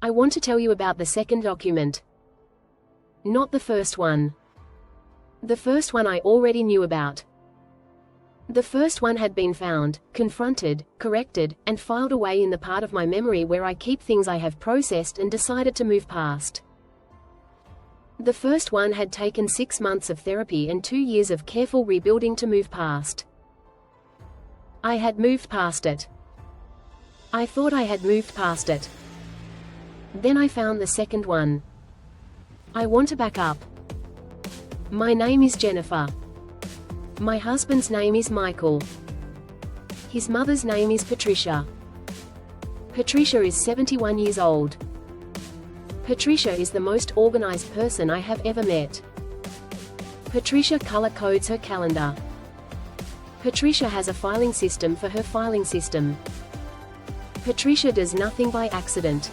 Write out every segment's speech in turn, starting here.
I want to tell you about the second document. Not the first one. The first one I already knew about. The first one had been found, confronted, corrected, and filed away in the part of my memory where I keep things I have processed and decided to move past. The first one had taken 6 months of therapy and 2 years of careful rebuilding to move past. I had moved past it. I thought I had moved past it. Then I found the second one. I want to back up. My name is Jennifer. My husband's name is Michael. His mother's name is Patricia. Patricia is 71 years old. Patricia is the most organized person I have ever met. Patricia color codes her calendar. Patricia has a filing system for her filing system. Patricia does nothing by accident.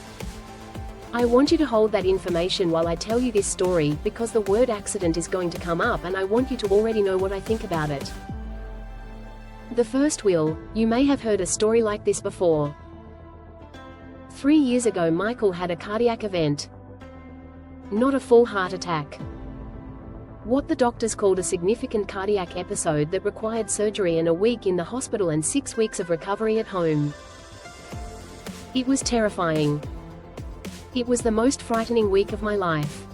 I want you to hold that information while I tell you this story, because the word accident is going to come up and I want you to already know what I think about it. The first will, you may have heard a story like this before. 3 years ago Michael had a cardiac event. Not a full heart attack. What the doctors called a significant cardiac episode that required surgery and a week in the hospital and 6 weeks of recovery at home. It was terrifying. It was the most frightening week of my life.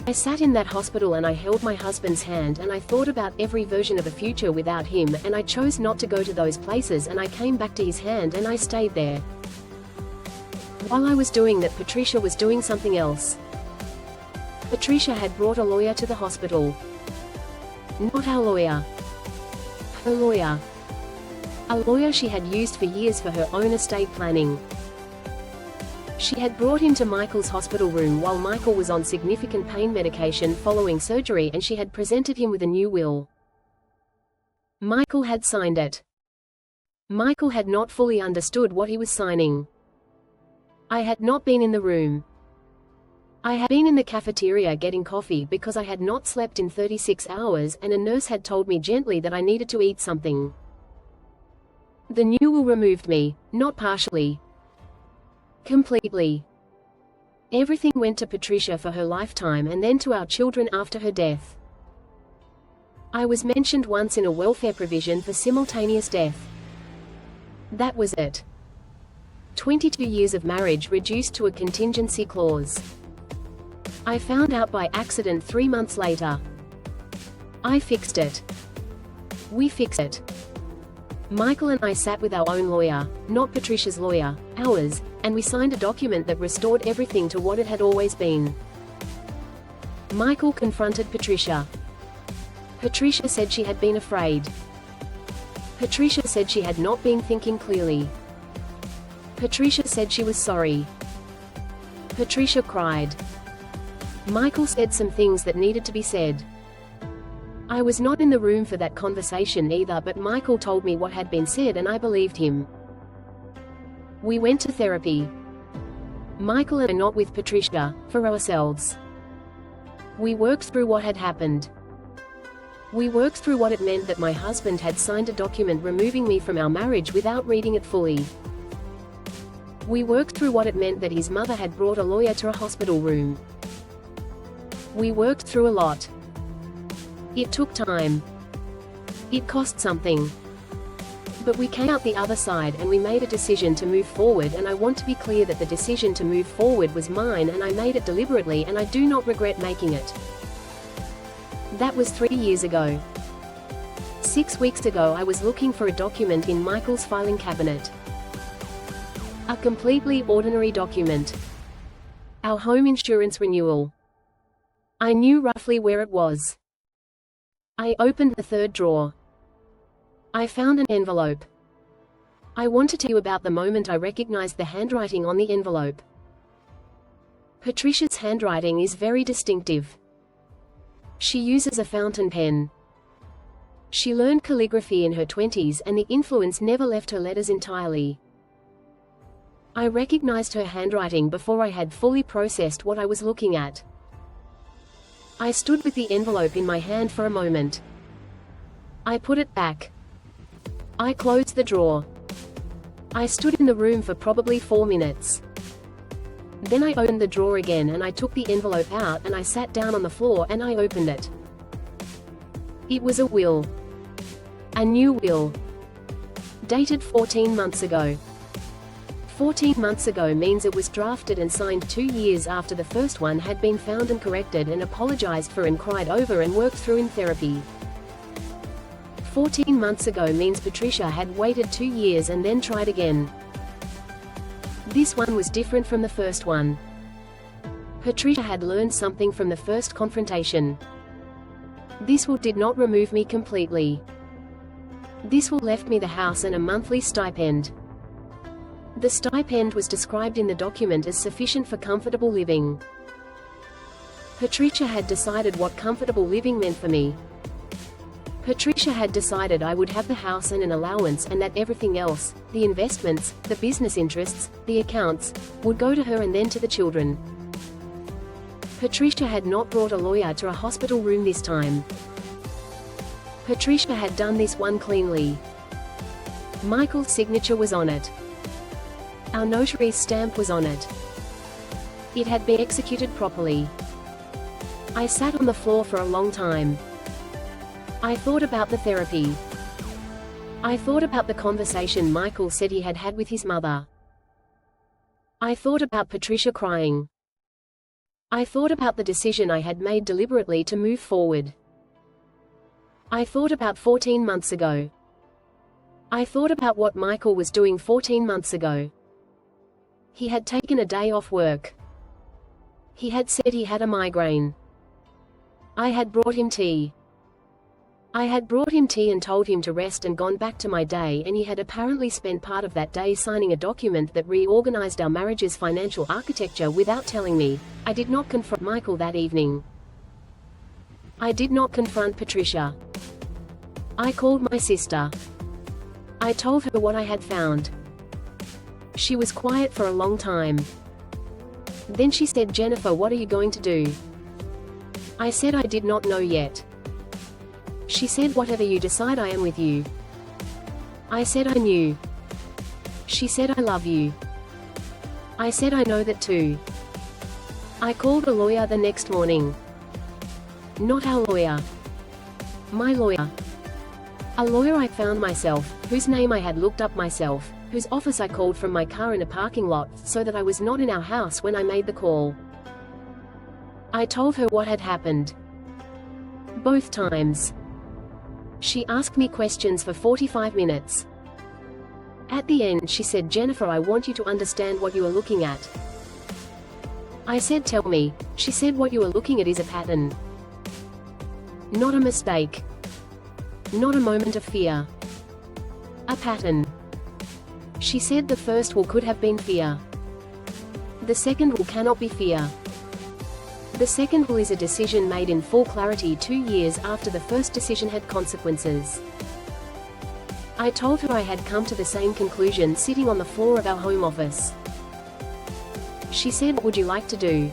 I sat in that hospital and I held my husband's hand and I thought about every version of a future without him, and I chose not to go to those places, and I came back to his hand and I stayed there. While I was doing that, Patricia was doing something else. Patricia had brought a lawyer to the hospital. Not our lawyer. Her lawyer. A lawyer she had used for years for her own estate planning. She had brought him to Michael's hospital room while Michael was on significant pain medication following surgery, and she had presented him with a new will. Michael had signed it. Michael had not fully understood what he was signing. I had not been in the room. I had been in the cafeteria getting coffee because I had not slept in 36 hours, and a nurse had told me gently that I needed to eat something. The new will removed me, not partially. Completely. Everything went to Patricia for her lifetime and then to our children after her death. I was mentioned once in a welfare provision for simultaneous death. That was it. 22 years of marriage reduced to a contingency clause. I found out by accident 3 months later. I fixed it. We fixed it. Michael and I sat with our own lawyer, not Patricia's lawyer, ours, and we signed a document that restored everything to what it had always been. Michael confronted Patricia. Patricia said she had been afraid. Patricia said she had not been thinking clearly. Patricia said she was sorry. Patricia cried. Michael said some things that needed to be said. I was not in the room for that conversation either, but Michael told me what had been said and I believed him. We went to therapy. Michael and I, not with Patricia, for ourselves. We worked through what had happened. We worked through what it meant that my husband had signed a document removing me from our marriage without reading it fully. We worked through what it meant that his mother had brought a lawyer to a hospital room. We worked through a lot. It took time. It cost something. But we came out the other side and we made a decision to move forward, and I want to be clear that the decision to move forward was mine and I made it deliberately, and I do not regret making it. That was 3 years ago. 6 weeks ago I was looking for a document in Michael's filing cabinet. A completely ordinary document. Our home insurance renewal. I knew roughly where it was. I opened the third drawer. I found an envelope. I want to tell you about the moment I recognized the handwriting on the envelope. Patricia's handwriting is very distinctive. She uses a fountain pen. She learned calligraphy in her 20s and the influence never left her letters entirely. I recognized her handwriting before I had fully processed what I was looking at. I stood with the envelope in my hand for a moment. I put it back. I closed the drawer. I stood in the room for probably 4 minutes. Then I opened the drawer again and I took the envelope out and I sat down on the floor and I opened it. It was a will. A new will. Dated 14 months ago. 14 months ago means it was drafted and signed 2 years after the first one had been found and corrected and apologized for and cried over and worked through in therapy. 14 months ago means Patricia had waited 2 years and then tried again. This one was different from the first one. Patricia had learned something from the first confrontation. This will did not remove me completely. This will left me the house and a monthly stipend. The stipend was described in the document as sufficient for comfortable living. Patricia had decided what comfortable living meant for me. Patricia had decided I would have the house and an allowance and that everything else, the investments, the business interests, the accounts, would go to her and then to the children. Patricia had not brought a lawyer to a hospital room this time. Patricia had done this one cleanly. Michael's signature was on it. Our notary's stamp was on it. It had been executed properly. I sat on the floor for a long time. I thought about the therapy. I thought about the conversation Michael said he had had with his mother. I thought about Patricia crying. I thought about the decision I had made deliberately to move forward. I thought about 14 months ago. I thought about what Michael was doing 14 months ago. He had taken a day off work. He had said he had a migraine. I had brought him tea. I had brought him tea and told him to rest and gone back to my day, and he had apparently spent part of that day signing a document that reorganized our marriage's financial architecture without telling me. I did not confront Michael that evening. I did not confront Patricia. I called my sister. I told her what I had found. She was quiet for a long time. Then she said, "Jennifer, what are you going to do?" I said I did not know yet. She said, "Whatever you decide, I am with you." I said I knew. She said, "I love you." I said I know that too. I called a lawyer the next morning. Not our lawyer. My lawyer. A lawyer I found myself, whose name I had looked up myself, whose office I called from my car in a parking lot, so that I was not in our house when I made the call. I told her what had happened. Both times. She asked me questions for 45 minutes. At the end she said, "Jennifer, I want you to understand what you are looking at." I said, "Tell me." She said, "What you are looking at is a pattern. Not a mistake. Not a moment of fear. A pattern." She said the first will could have been fear. The second will cannot be fear. The second will is a decision made in full clarity 2 years after the first decision had consequences. I told her I had come to the same conclusion sitting on the floor of our home office. She said, "What would you like to do?"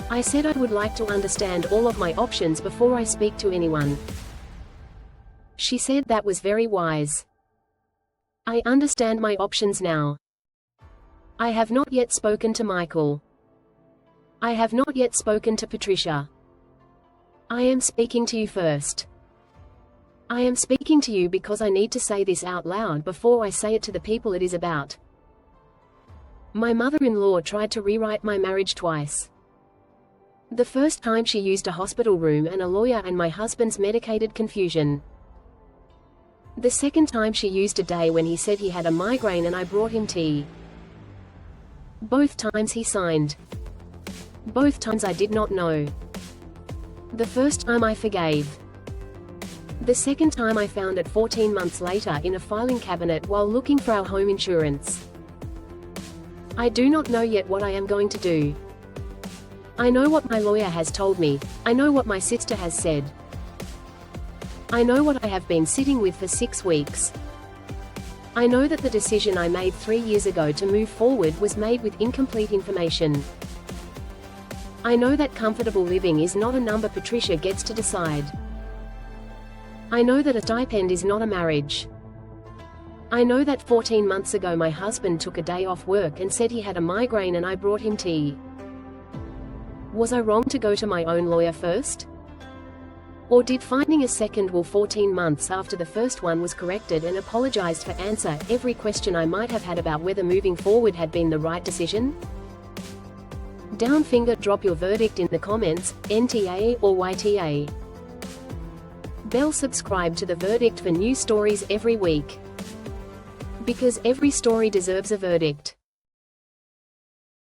I said I would like to understand all of my options before I speak to anyone. She said that was very wise. I understand my options now. I have not yet spoken to Michael. I have not yet spoken to Patricia. I am speaking to you first. I am speaking to you because I need to say this out loud before I say it to the people it is about. My mother-in-law tried to rewrite my marriage twice. The first time she used a hospital room and a lawyer and my husband's medicated confusion. The second time she used a day when he said he had a migraine and I brought him tea. Both times he signed. Both times I did not know. The first time I forgave. The second time I found it 14 months later in a filing cabinet while looking for our home insurance. I do not know yet what I am going to do. I know what my lawyer has told me. I know what my sister has said. I know what I have been sitting with for 6 weeks. I know that the decision I made 3 years ago to move forward was made with incomplete information. I know that comfortable living is not a number Patricia gets to decide. I know that a stipend is not a marriage. I know that 14 months ago my husband took a day off work and said he had a migraine and I brought him tea. Was I wrong to go to my own lawyer first? Or did finding a second will 14 months after the first one was corrected and apologized for answer every question I might have had about whether moving forward had been the right decision? Down finger, drop your verdict in the comments, NTA or YTA. Bell, subscribe to The Verdict for new stories every week. Because every story deserves a verdict.